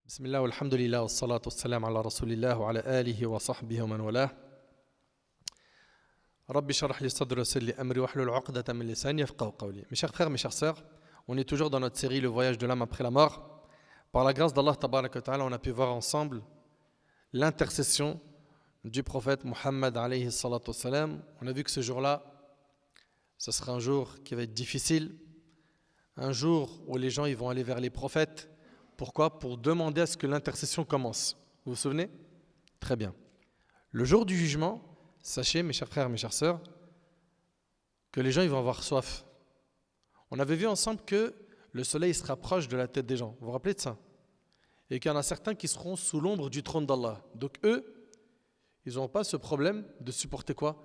بسم الله والحمد لله والصلاة والسلام على رسول الله وعلى آله وصحبه ومن والاه. رب اشرح لي صدري ويسر لي أمري واحلل عقدة من لساني يفقهوا قولي. Mes chers frères, mes chères sœurs, on est toujours dans notre série Le voyage de l'âme après la mort. Par la grâce d'Allah tabaraka wa ta'ala, on a pu voir ensemble l'intercession du prophète Muhammad alayhi salatu wassalam. On a vu que ce jour-là, ce sera un jour qui va être difficile, un jour où les gens ils vont aller vers les prophètes. Pourquoi ? Pour demander à ce que l'intercession commence. Vous vous souvenez ? Très bien. Le jour du jugement, sachez, mes chers frères, mes chères sœurs, que les gens ils vont avoir soif. On avait vu ensemble que le soleil se rapproche de la tête des gens. Vous vous rappelez de ça ? Et qu'il y en a certains qui seront sous l'ombre du trône d'Allah. Donc eux, ils n'auront pas ce problème de supporter quoi ?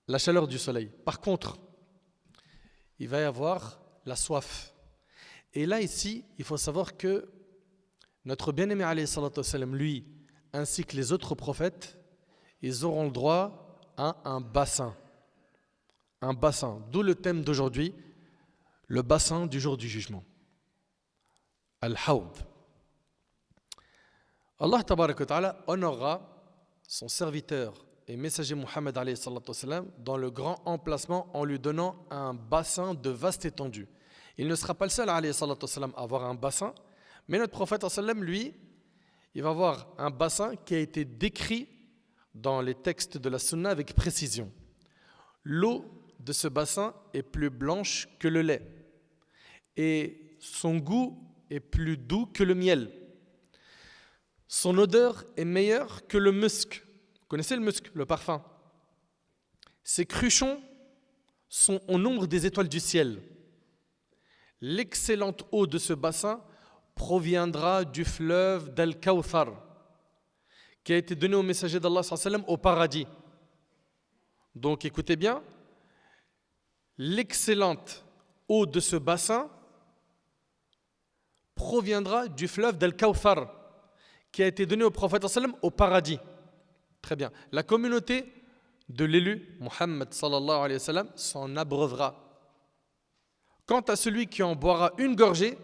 La chaleur du soleil. Par contre, il va y avoir la soif. Et là, ici, il faut savoir que notre bien-aimé, alayhi salatu wassalam, lui, ainsi que les autres prophètes, ils auront le droit à un bassin. Un bassin. D'où le thème d'aujourd'hui, le bassin du jour du jugement. Al-Hawd. Allah tabaraka wa ta'ala honorera son serviteur et messager Muhammad alayhi salatu wassalam dans le grand emplacement en lui donnant un bassin de vaste étendue. Il ne sera pas le seul alayhi salatu wassalam, à avoir un bassin, mais notre prophète sallam, lui, il va avoir un bassin qui a été décrit dans les textes de la sunna avec précision. L'eau de ce bassin est plus blanche que le lait et son goût est plus doux que le miel. Son odeur est meilleure que le musc. Vous connaissez le musc, le parfum ? Ses cruchons sont au nombre des étoiles du ciel. L'excellente eau de ce bassin proviendra du fleuve d'Al-Kawthar qui a été donné au messager d'Allah sallam au paradis. Donc écoutez bien, l'excellente eau de ce bassin proviendra du fleuve d'Al-Kawthar qui a été donné au prophète sallam au paradis. Très bien. La communauté de l'élu Muhammad sallallahu alayhi wa sallam s'en abreuvera. Quant à celui qui en boira une gorgée,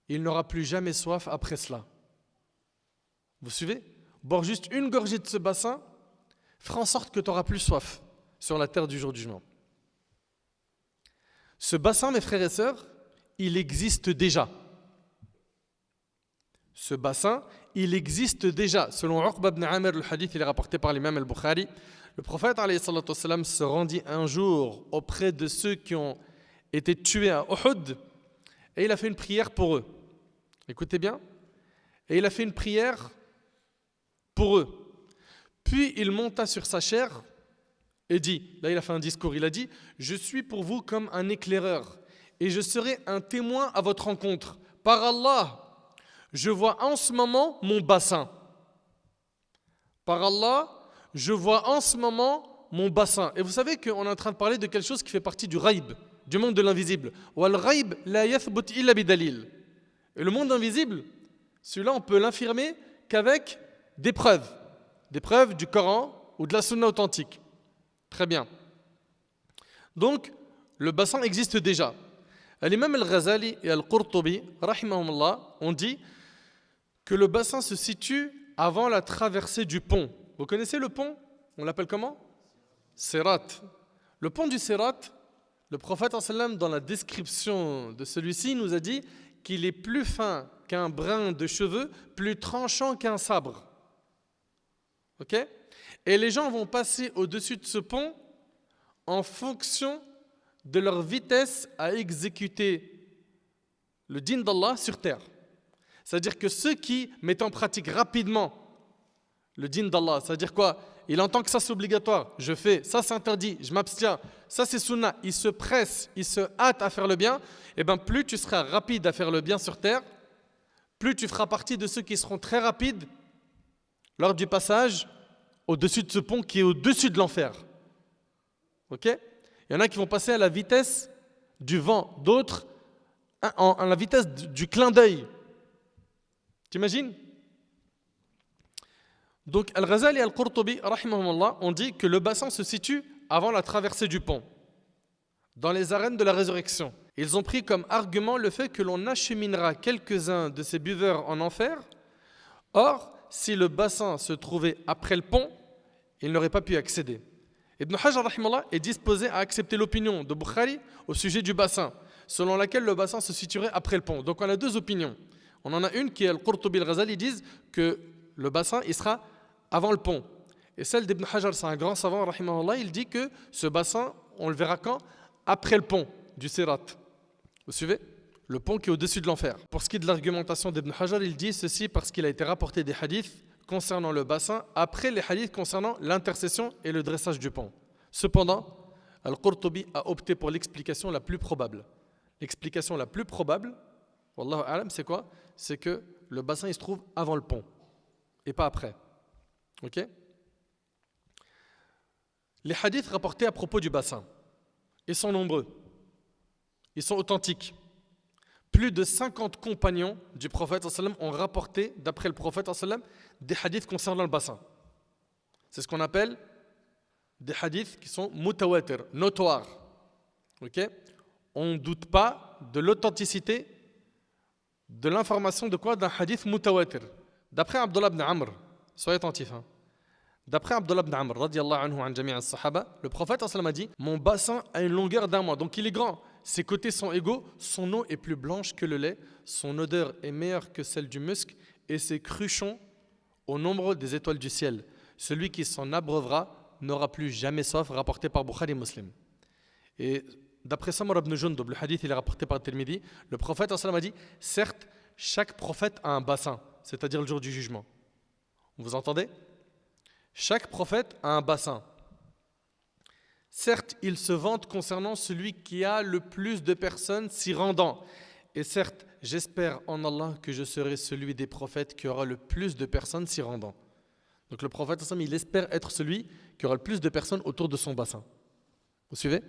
il n'aura plus jamais soif après cela. Vous suivez ? Boire juste une gorgée de ce bassin fera en sorte que tu n'auras plus soif sur la terre du jour du jugement. Ce bassin, mes frères et sœurs, il existe déjà. Ce bassin, il existe déjà. Selon Uqba ibn Amir, le hadith, il est rapporté par l'imam al-Bukhari. Le prophète alayhi salatu wassalam, se rendit un jour auprès de ceux qui ont été tués à Uhud et il a fait une prière pour eux. Écoutez bien. Et il a fait une prière pour eux. Puis il monta sur sa chair et dit, là il a fait un discours, il a dit, je suis pour vous comme un éclaireur et je serai un témoin à votre rencontre. Par Allah, je vois en ce moment mon bassin. Par Allah, je vois en ce moment mon bassin. Et vous savez qu'on est en train de parler de quelque chose qui fait partie du ghaib, du monde de l'invisible. Wal ghaib la yathbut illa bidalil. Et le monde invisible, celui-là on peut l'infirmer qu'avec des preuves du Coran ou de la sunna authentique. Très bien. Donc, le bassin existe déjà. L'imam al-Ghazali et al-Qurtubi, rahimahumullah, ont dit que le bassin se situe avant la traversée du pont. Vous connaissez le pont ? On l'appelle comment ? Sirat. Le pont du Sirat, le prophète dans la description de celui-ci nous a dit qu'il est plus fin qu'un brin de cheveux, plus tranchant qu'un sabre. Ok ? Et les gens vont passer au-dessus de ce pont en fonction de leur vitesse à exécuter le din d'Allah sur terre. C'est-à-dire que ceux qui mettent en pratique rapidement le din d'Allah, c'est-à-dire quoi ? Il entend que ça c'est obligatoire, je fais, ça c'est interdit, je m'abstiens, ça c'est sunna, il se presse, il se hâte à faire le bien, et bien plus tu seras rapide à faire le bien sur terre, plus tu feras partie de ceux qui seront très rapides lors du passage au-dessus de ce pont qui est au-dessus de l'enfer. Ok ? Il y en a qui vont passer à la vitesse du vent, d'autres à la vitesse du clin d'œil. T'imagines ? Donc Al-Ghazali et Al-Qurtubi, rahimahumullah, ont dit que le bassin se situe avant la traversée du pont. dans les arènes de la résurrection. Ils ont pris comme argument le fait que l'on acheminera quelques-uns de ces buveurs en enfer. Or, si le bassin se trouvait après le pont, ils n'auraient pas pu y accéder. Ibn Hajar rahimallah est disposé à accepter l'opinion de Bukhari au sujet du bassin, selon laquelle le bassin se situerait après le pont. Donc on a deux opinions. On en a une qui est Al-Qurtubi al-Ghazali, ils disent que le bassin il sera avant le pont. Et celle d'Ibn Hajar, c'est un grand savant, rahimahullah, il dit que ce bassin, on le verra quand? Après le pont du Sirat. Vous suivez? Le pont qui est au-dessus de l'enfer. Pour ce qui est de l'argumentation d'Ibn Hajar, il dit ceci parce qu'il a été rapporté des hadiths concernant le bassin après les hadiths concernant l'intercession et le dressage du pont. Cependant, Al-Qurtubi a opté pour l'explication la plus probable. L'explication la plus probable, wallahu a'lam, c'est quoi? C'est que le bassin il se trouve avant le pont et pas après. Ok? Les hadiths rapportés à propos du bassin, ils sont nombreux, ils sont authentiques. Plus de 50 compagnons du prophète ont rapporté, d'après le prophète, des hadiths concernant le bassin. C'est ce qu'on appelle des hadiths qui sont mutawatir, notoires. Okay? On ne doute pas de l'authenticité de l'information de quoi? D'un hadith mutawatir. D'après Abdullah ibn Amr, soyez attentifs. D'après Abdullah ibn Amr, radiyallahu anhu an jami' as-sahaba, le prophète a dit « Mon bassin a une longueur d'un mois, donc il est grand. Ses côtés sont égaux, son eau est plus blanche que le lait, son odeur est meilleure que celle du musc, et ses cruchons au nombre des étoiles du ciel. Celui qui s'en abreuvera n'aura plus jamais soif, rapporté par Bukhari Muslim. » Et d'après Samura ibn Jundub, le hadith il est rapporté par Tirmidhi, le prophète a dit « Certes, chaque prophète a un bassin, c'est-à-dire le jour du jugement. » Vous entendez? Chaque prophète a un bassin. Certes, il se vante concernant celui qui a le plus de personnes s'y rendant. Et certes, j'espère en Allah que je serai celui des prophètes qui aura le plus de personnes s'y rendant. Donc le prophète, il espère être celui qui aura le plus de personnes autour de son bassin. Vous suivez?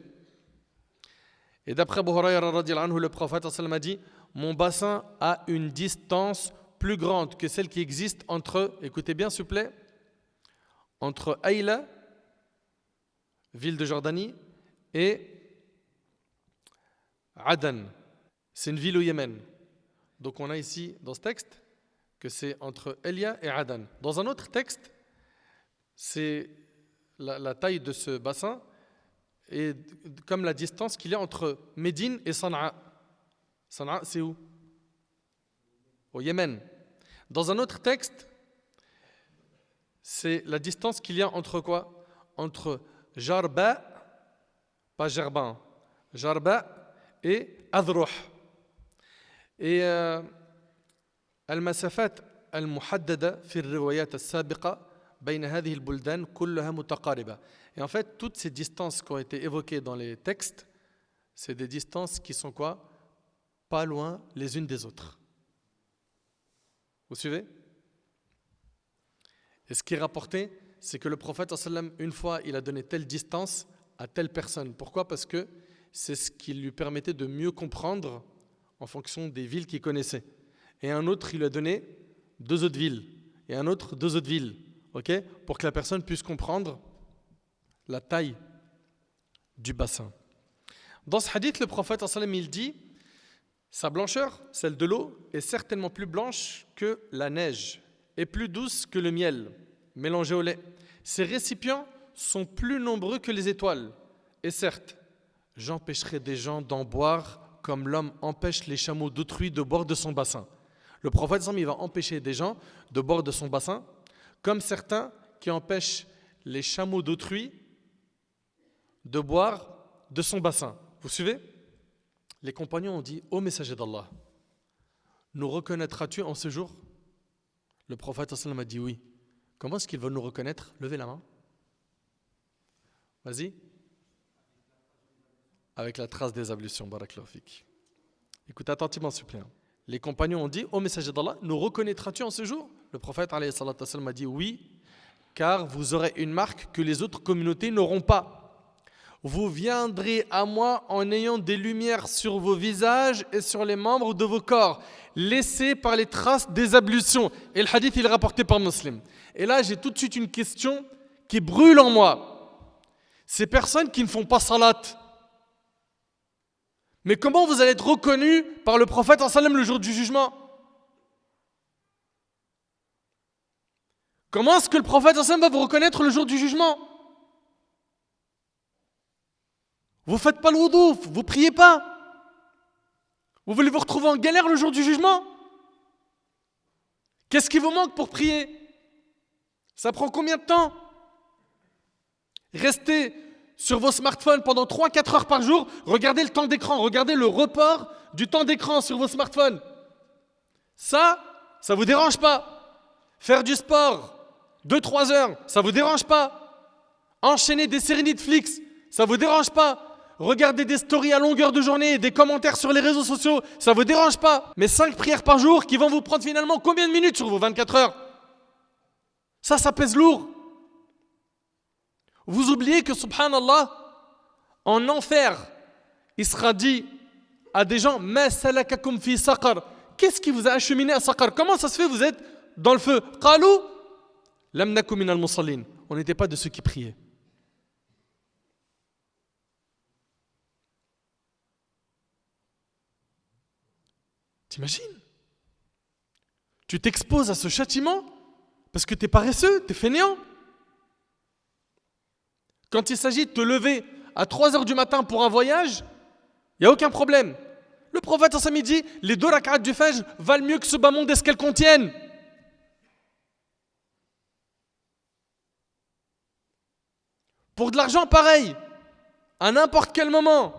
Et d'après Abu Hurayra radhiyallahu anhu, le prophète a dit « Mon bassin a une distance plus grande que celle qui existe entre, écoutez bien s'il vous plaît, entre Aïla, ville de Jordanie, et Adan. C'est une ville au Yémen. Donc on a ici dans ce texte que c'est entre Elia et Adan. Dans un autre texte, c'est la taille de ce bassin et comme la distance qu'il y a entre Médine et Sanaa. Sanaa, c'est où? Au Yémen. Dans un autre texte, c'est la distance qu'il y a entre quoi? Entre Jarba, pas Gerban, Jarba et Adruh. Et المسافات المحددة في الروايات السابقة بين هذه البلدان كلها متقاربة. Et en fait, toutes ces distances qui ont été évoquées dans les textes, c'est des distances qui sont quoi? Pas loin les unes des autres. Vous suivez? Et ce qui est rapporté, c'est que le prophète, une fois, il a donné telle distance à telle personne. Pourquoi? Parce que c'est ce qui lui permettait de mieux comprendre en fonction des villes qu'il connaissait. Et un autre, il lui a donné 2 autres villes. Et un autre, 2 autres villes. Okay? Pour que la personne puisse comprendre la taille du bassin. Dans ce hadith, le prophète, il dit « Sa blancheur, celle de l'eau, est certainement plus blanche que la neige et plus douce que le miel mélangé au lait. Ses récipients sont plus nombreux que les étoiles. Et certes, j'empêcherai des gens d'en boire comme l'homme empêche les chameaux d'autrui de boire de son bassin. » Le prophète, il va empêcher des gens de boire de son bassin, comme certains qui empêchent les chameaux d'autrui de boire de son bassin. Vous suivez? Les compagnons ont dit « Ô messager d'Allah, nous reconnaîtras-tu en ce jour ?» Le prophète a dit oui. Comment est-ce qu'il va nous reconnaître? Levez la main. Vas-y. Avec la trace des ablutions. Barakallahu fik. Écoute attentivement s'il vous plaît. Les compagnons ont dit « Ô messager d'Allah, nous reconnaîtras-tu en ce jour ?» Le prophète a dit oui, car vous aurez une marque que les autres communautés n'auront pas. Vous viendrez à moi en ayant des lumières sur vos visages et sur les membres de vos corps, laissés par les traces des ablutions. Et le hadith, il est rapporté par Muslim. Et là, j'ai tout de suite une question qui brûle en moi. Ces personnes qui ne font pas salat, Mais comment vous allez être reconnu par le prophète sallallahu alayhi wa sallam le jour du jugement? Comment est-ce que le prophète sallallahu alayhi wa sallam va vous reconnaître le jour du jugement? Vous ne faites pas le wudu, vous ne priez pas. Vous voulez vous retrouver en galère le jour du jugement? Qu'est-ce qui vous manque pour prier? Ça prend combien de temps? Restez sur vos smartphones pendant 3-4 heures par jour, regardez le temps d'écran, regardez le report du temps d'écran sur vos smartphones. Ça vous dérange pas? Faire du sport, 2-3 heures, ça vous dérange pas? Enchaîner des séries Netflix, ça vous dérange pas? Regarder des stories à longueur de journée, des commentaires sur les réseaux sociaux, ça vous dérange pas? Mais 5 prières par jour qui vont vous prendre finalement combien de minutes sur vos 24 heures? Ça pèse lourd. Vous oubliez que, subhanallah, en enfer, il sera dit à des gens, Ma salakakum fi saqar. Qu'est-ce qui vous a acheminé à Saqar? Comment ça se fait, vous êtes dans le feu? Qalu, lam naku minal musallin. On n'était pas de ceux qui priaient. T'imagines? Tu t'exposes à ce châtiment parce que t'es paresseux, t'es fainéant. Quand il s'agit de te lever à 3 heures du matin pour un voyage, il n'y a aucun problème. Le prophète en samedi, les 2 rak'at du Fajr valent mieux que ce bas monde et ce qu'elles contiennent. Pour de l'argent, pareil. À n'importe quel moment.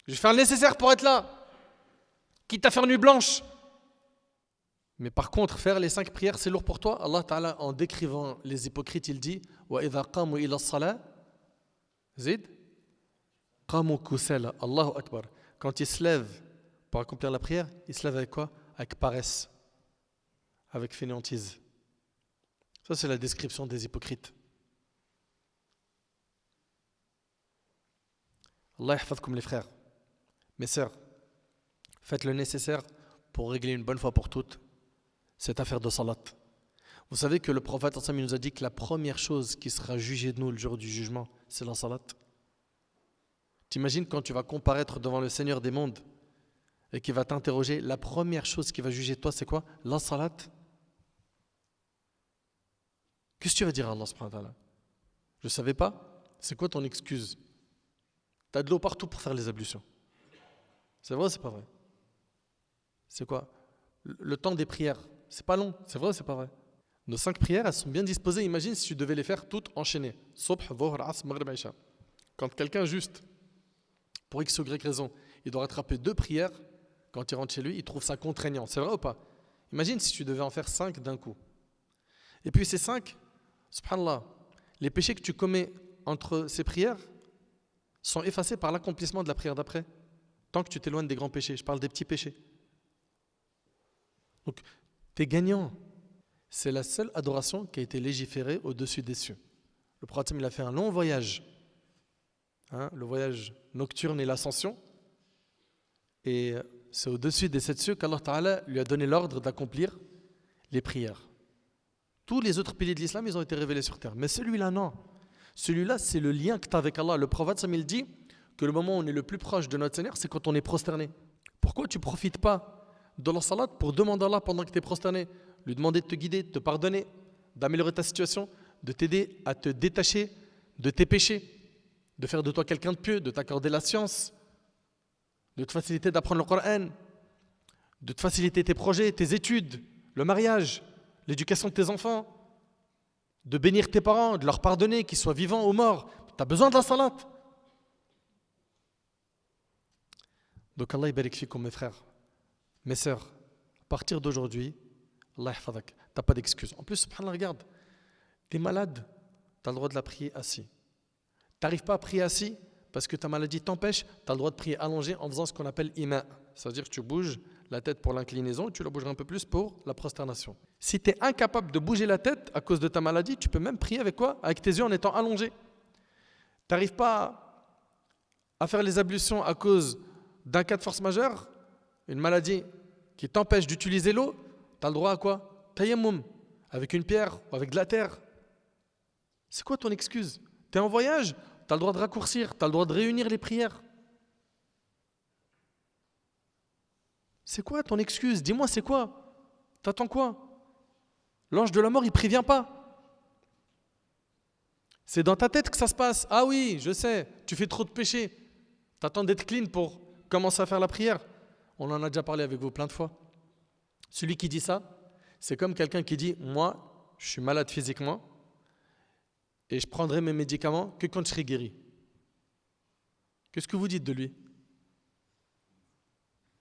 Je vais faire le nécessaire pour être là. Quitte à faire nuit blanche. Mais par contre, faire les 5 prières, c'est lourd pour toi. Allah Ta'ala, en décrivant les hypocrites, il dit Wa idha qamu ila as-salah zid qamu kusala. Allahu Akbar. Quand ils se lèvent pour accomplir la prière, ils se lèvent avec quoi? Avec paresse, avec fainéantise. Ça, c'est la description des hypocrites. Allah yahfadkoum les frères. Mes sœurs, faites le nécessaire pour régler une bonne fois pour toutes cette affaire de salat. Vous savez que le prophète nous a dit que la première chose qui sera jugée de nous le jour du jugement, c'est la salat. T'imagines quand tu vas comparaître devant le Seigneur des mondes et qu'il va t'interroger, la première chose qui va juger de toi, c'est quoi? La salat. Qu'est-ce que tu vas dire à Allah subhanahu wa ta'ala? Je ne savais pas. C'est quoi ton excuse? Tu as de l'eau partout pour faire les ablutions. C'est vrai ou c'est pas vrai? C'est quoi? Le temps des prières, c'est pas long. C'est vrai ou c'est pas vrai? Nos 5 prières, elles sont bien disposées. Imagine si tu devais les faire toutes enchaînées. Subh, Dhuhr, Asr, Maghrib, Isha. Quand quelqu'un juste, pour X ou Y raison, il doit rattraper 2 prières, quand il rentre chez lui, il trouve ça contraignant. C'est vrai ou pas? Imagine si tu devais en faire 5 d'un coup. Et puis ces 5, subhanallah, les péchés que tu commets entre ces prières sont effacés par l'accomplissement de la prière d'après. Tant que tu t'éloignes des grands péchés. Je parle des petits péchés. Donc, tu es gagnant. C'est la seule adoration qui a été légiférée au-dessus des cieux. Le prophète, il a fait un long voyage. Le voyage nocturne et l'ascension. Et c'est au-dessus des 7 cieux qu'Allah Ta'ala lui a donné l'ordre d'accomplir les prières. Tous les autres piliers de l'islam, ils ont été révélés sur terre. Mais celui-là, non. Celui-là, c'est le lien que tu as avec Allah. Le prophète, il dit que le moment où on est le plus proche de notre Seigneur, c'est quand on est prosterné. Pourquoi tu ne profites pas de la salat pour demander à Allah pendant que tu es prosterné? Lui demander de te guider, de te pardonner, d'améliorer ta situation, de t'aider à te détacher de tes péchés, de faire de toi quelqu'un de pieux, de t'accorder la science, de te faciliter d'apprendre le Coran, de te faciliter tes projets, tes études, le mariage, l'éducation de tes enfants, de bénir tes parents, de leur pardonner, qu'ils soient vivants ou morts. Tu as besoin de la salat. Donc Allah barik fikum mes frères, mes sœurs, à partir d'aujourd'hui, Allah yahfadak, tu n'as pas d'excuses. En plus, subhanallah, regarde, tu es malade, tu as le droit de la prier assis. Tu n'arrives pas à prier assis parce que ta maladie t'empêche, tu as le droit de prier allongé en faisant ce qu'on appelle ima. C'est-à-dire que tu bouges la tête pour l'inclinaison et tu la bougeras un peu plus pour la prosternation. Si tu es incapable de bouger la tête à cause de ta maladie, tu peux même prier avec quoi? Avec tes yeux en étant allongé. Tu n'arrives pas à faire les ablutions à cause d'un cas de force majeure, une maladie qui t'empêche d'utiliser l'eau, tu as le droit à quoi? Tayammum, avec une pierre ou avec de la terre. C'est quoi ton excuse? Tu es en voyage, tu as le droit de raccourcir, tu as le droit de réunir les prières. C'est quoi ton excuse? Dis-moi, c'est quoi? T'attends quoi? L'ange de la mort, il prévient pas. C'est dans ta tête que ça se passe. Ah oui, je sais, tu fais trop de péchés. T'attends d'être clean pour commencer à faire la prière. On en a déjà parlé avec vous plein de fois. Celui qui dit ça, c'est comme quelqu'un qui dit, moi, je suis malade physiquement et je prendrai mes médicaments que quand je serai guéri. Qu'est-ce que vous dites de lui?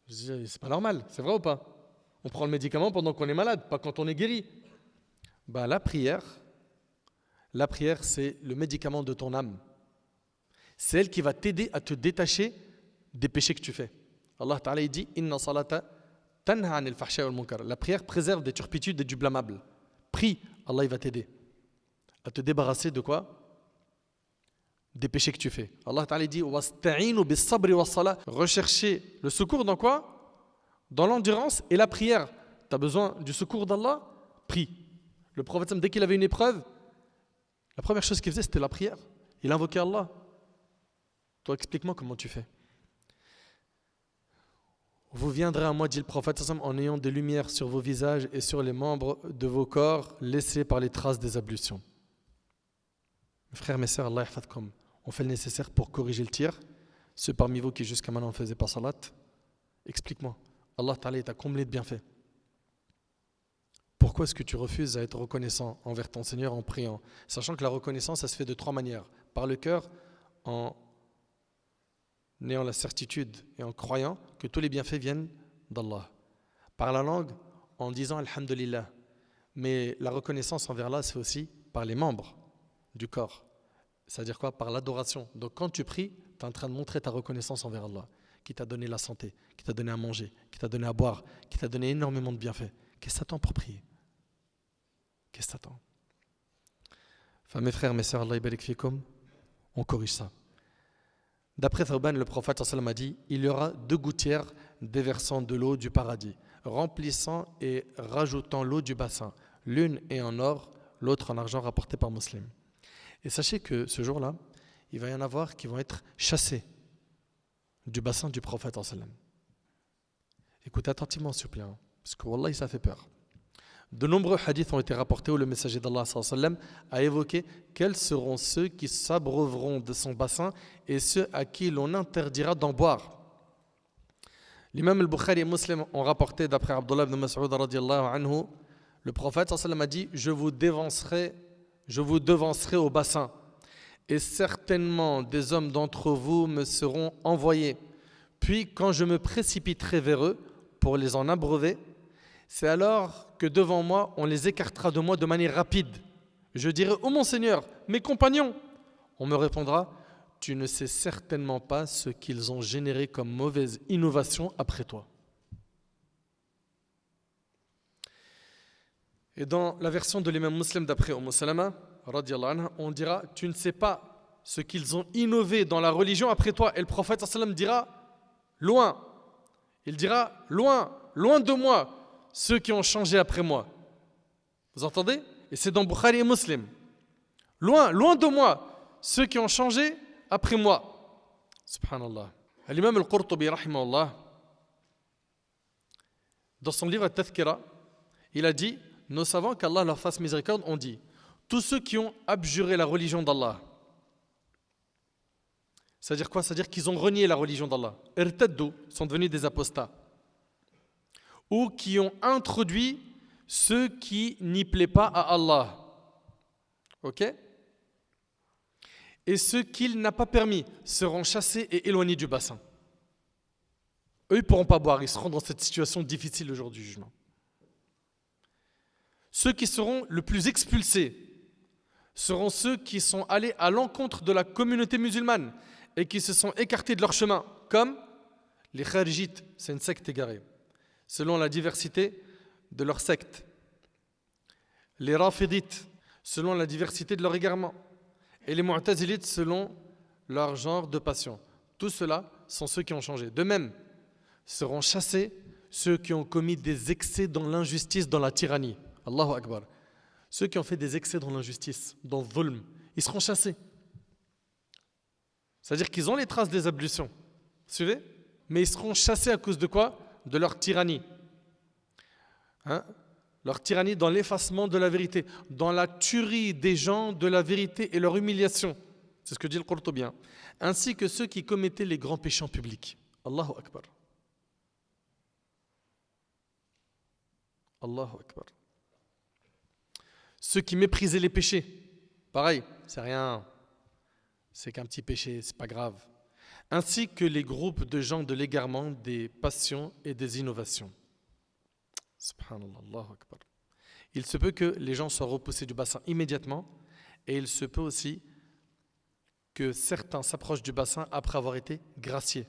Je dis, c'est pas normal, c'est vrai ou pas? On prend le médicament pendant qu'on est malade, pas quand on est guéri. Ben, la prière, c'est le médicament de ton âme. C'est elle qui va t'aider à te détacher des péchés que tu fais. Allah Ta'ala dit Inna salata tanha anil fahsha wal munkar. La prière préserve des turpitudes et du blâmable. Prie, Allah il va t'aider à te débarrasser de quoi? Des péchés que tu fais. Allah Ta'ala dit Wasta'inu bis sabri was salah. Recherchez le secours dans quoi? Dans l'endurance et la prière. Tu as besoin du secours d'Allah? Prie. Le prophète, dès qu'il avait une épreuve, la première chose qu'il faisait, c'était la prière. Il invoquait Allah. Toi, explique-moi comment tu fais. Vous viendrez à moi, dit le prophète, en ayant des lumières sur vos visages et sur les membres de vos corps laissés par les traces des ablutions. Mes frères, mes sœurs, Allah yahfadkom, on fait le nécessaire pour corriger le tir. Ceux parmi vous qui jusqu'à maintenant ne faisaient pas salat, explique-moi. Allah Ta'ala t'a comblé de bienfaits. Pourquoi est-ce que tu refuses à être reconnaissant envers ton Seigneur en priant? Sachant que la reconnaissance, ça se fait de 3 manières. Par le cœur, en ayant la certitude et en croyant que tous les bienfaits viennent d'Allah. Par la langue, en disant Alhamdulillah. Mais la reconnaissance envers Allah, c'est aussi par les membres du corps. C'est-à-dire quoi? Par l'adoration. Donc quand tu pries, tu es en train de montrer ta reconnaissance envers Allah, qui t'a donné la santé, qui t'a donné à manger, qui t'a donné à boire, qui t'a donné énormément de bienfaits. Qu'est-ce que t'attends pour prier? Qu'est-ce que t'attends? Enfin, mes frères, mes sœurs, Allah barik fikum, on corrige ça. D'après Thawban, le prophète sallam a dit, il y aura 2 gouttières déversant de l'eau du paradis, remplissant et rajoutant l'eau du bassin. L'une est en or, l'autre en argent, rapporté par Muslim. Et sachez que ce jour-là, il va y en avoir qui vont être chassés du bassin du prophète sallam. Écoutez attentivement, s'il vous plaît, parce que Wallah, ça fait peur. De nombreux hadiths ont été rapportés où le messager d'Allah sallam a évoqué quels seront ceux qui s'abreuveront de son bassin et ceux à qui l'on interdira d'en boire. L'imam al-Bukhari et Muslim ont rapporté d'après Abdullah ibn Mas'ud radiyallahu anhu, le prophète sallam a dit je vous devancerai au bassin et certainement des hommes d'entre vous me seront envoyés. Puis quand je me précipiterai vers eux pour les en abreuver, c'est alors que devant moi, on les écartera de moi de manière rapide. Je dirai, ô mon Seigneur, mes compagnons. On me répondra, tu ne sais certainement pas ce qu'ils ont généré comme mauvaise innovation après toi. Et dans la version de l'imam Muslim d'après Salama, on dira, tu ne sais pas ce qu'ils ont innové dans la religion après toi. Et le prophète sallam dira, loin. Il dira, loin, loin de moi. Ceux qui ont changé après moi. Vous entendez? Et c'est dans Bukhari et Muslim. Loin, loin de moi, ceux qui ont changé après moi. Subhanallah. L'imam al-Qurtubi, rahimahullah, dans son livre Al-Tadhkira, il a dit, nos savants, qu'Allah leur fasse miséricorde, ont dit, tous ceux qui ont abjuré la religion d'Allah, c'est-à-dire quoi? C'est-à-dire qu'ils ont renié la religion d'Allah. Irtaddu, sont devenus des apostats. Ou qui ont introduit ce qui n'y plaît pas à Allah. Ok? Et ceux qu'il n'a pas permis seront chassés et éloignés du bassin. Eux, ils ne pourront pas boire, ils seront dans cette situation difficile le jour du jugement. Ceux qui seront le plus expulsés seront ceux qui sont allés à l'encontre de la communauté musulmane et qui se sont écartés de leur chemin, comme les Kharijites, c'est une secte égarée. Selon la diversité de leur secte. Les Rafidites, selon la diversité de leur égarement. Et les Mu'tazilites, selon leur genre de passion. Tous ceux-là sont ceux qui ont changé. De même, seront chassés ceux qui ont commis des excès dans l'injustice, dans la tyrannie. Allahu Akbar. Ceux qui ont fait des excès dans l'injustice, dans le dhulm, ils seront chassés. C'est-à-dire qu'ils ont les traces des ablutions. Vous suivez? Mais ils seront chassés à cause de quoi? de leur tyrannie. Hein? Leur tyrannie dans l'effacement de la vérité, dans la tuerie des gens de la vérité et leur humiliation. C'est ce que dit le Qurtubi. Ainsi que ceux qui commettaient les grands péchés publics. Allahu Akbar. Allahu Akbar. Ceux qui méprisaient les péchés. Pareil, c'est rien. C'est qu'un petit péché, c'est pas grave. Ainsi que les groupes de gens de l'égarement, des passions et des innovations. Subhanallah, Allahu Akbar. Il se peut que les gens soient repoussés du bassin immédiatement et il se peut aussi que certains s'approchent du bassin après avoir été graciés.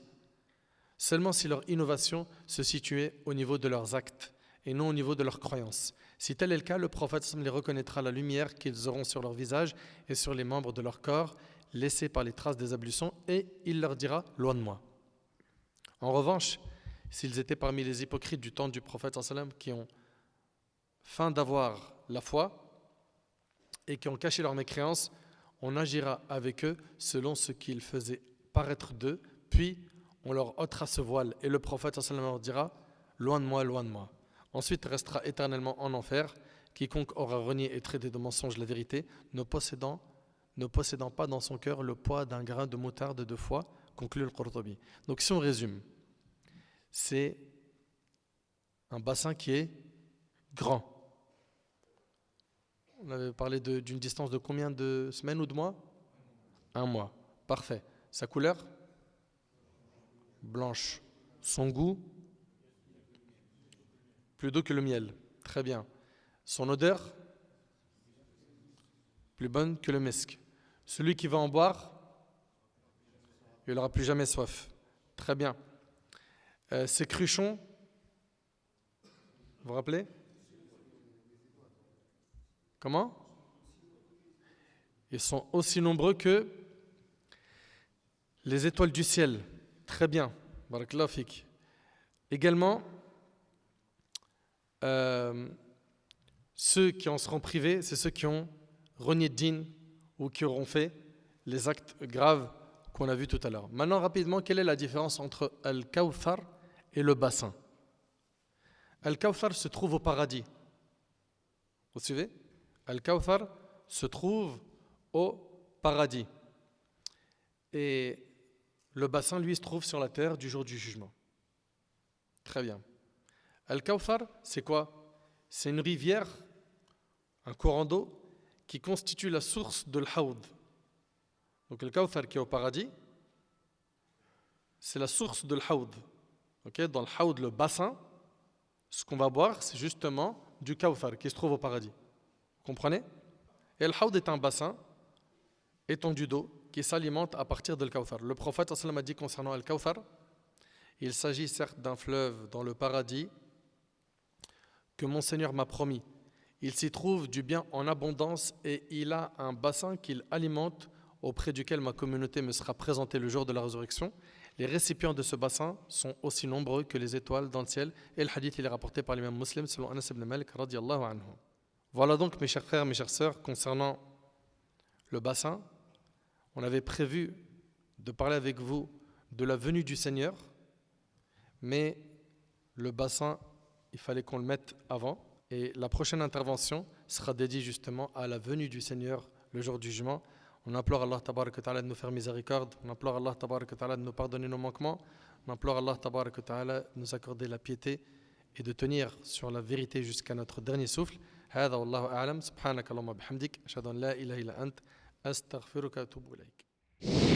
Seulement si leur innovation se situait au niveau de leurs actes et non au niveau de leurs croyances. Si tel est le cas, le prophète les reconnaîtra la lumière qu'ils auront sur leur visage et sur les membres de leur corps, laissés par les traces des ablutions, et il leur dira « Loin de moi ». En revanche, s'ils étaient parmi les hypocrites du temps du prophète qui ont faim d'avoir la foi et qui ont caché leur mécréance, on agira avec eux selon ce qu'ils faisaient paraître d'eux, puis on leur ôtera ce voile et le prophète leur dira « Loin de moi, loin de moi ». Ensuite restera éternellement en enfer quiconque aura renié et traité de mensonge la vérité, ne possédant pas dans son cœur le poids d'un grain de moutarde de foi, conclut le Qurtubi. Donc si on résume, c'est un bassin qui est grand. On avait parlé d'une distance de combien de semaines ou de mois? 1 mois. Parfait. Sa couleur? Blanche. Son goût? Plus doux que le miel. Très bien. Son odeur? Plus bonne que le misk. Celui qui va en boire, il n'aura plus jamais soif. Très bien. Ces cruchons, vous vous rappelez? Comment? Ils sont aussi nombreux que les étoiles du ciel. Très bien. Barakallahu fik. Également, ceux qui en seront privés, c'est ceux qui ont renié de din ou qui auront fait les actes graves qu'on a vus tout à l'heure. Maintenant, rapidement, quelle est la différence entre Al-Kawthar et le bassin? Al-Kawthar se trouve au paradis. Vous suivez? Al-Kawthar se trouve au paradis. Et le bassin, lui, se trouve sur la terre du jour du jugement. Très bien. Al-Kawthar, c'est quoi? C'est une rivière, un courant d'eau, qui constitue la source de l'Hawd. Donc le Kawthar qui est au paradis, c'est la source de l'Hawd. Okay? Dans le Hawd, le bassin, ce qu'on va boire, c'est justement du Kawthar qui se trouve au paradis. Vous comprenez? Et le Hawd est un bassin étendu d'eau qui s'alimente à partir de l'Kawthar. Le prophète a dit concernant Al-Kawthar, il s'agit certes d'un fleuve dans le paradis que mon Seigneur m'a promis. Il s'y trouve du bien en abondance et il a un bassin qu'il alimente auprès duquel ma communauté me sera présentée le jour de la résurrection. Les récipients de ce bassin sont aussi nombreux que les étoiles dans le ciel. Et le hadith il est rapporté par l'imam muslim selon Anas ibn Malik radiyallahu anhu. Voilà donc mes chers frères, mes chères sœurs, concernant le bassin, on avait prévu de parler avec vous de la venue du Seigneur, mais le bassin, il fallait qu'on le mette avant. Et la prochaine intervention sera dédiée justement à la venue du Seigneur le jour du jugement. On implore Allah tabarak wa ta'ala de nous faire miséricorde. On implore Allah tabarak wa ta'ala de nous pardonner nos manquements. On implore Allah tabarak wa ta'ala de nous accorder la piété et de tenir sur la vérité jusqu'à notre dernier souffle. هذا والله أعلم سبحانك اللهم وبحمدك أشهد أن لا إله إلا أنت أستغفرك وأتوب إليك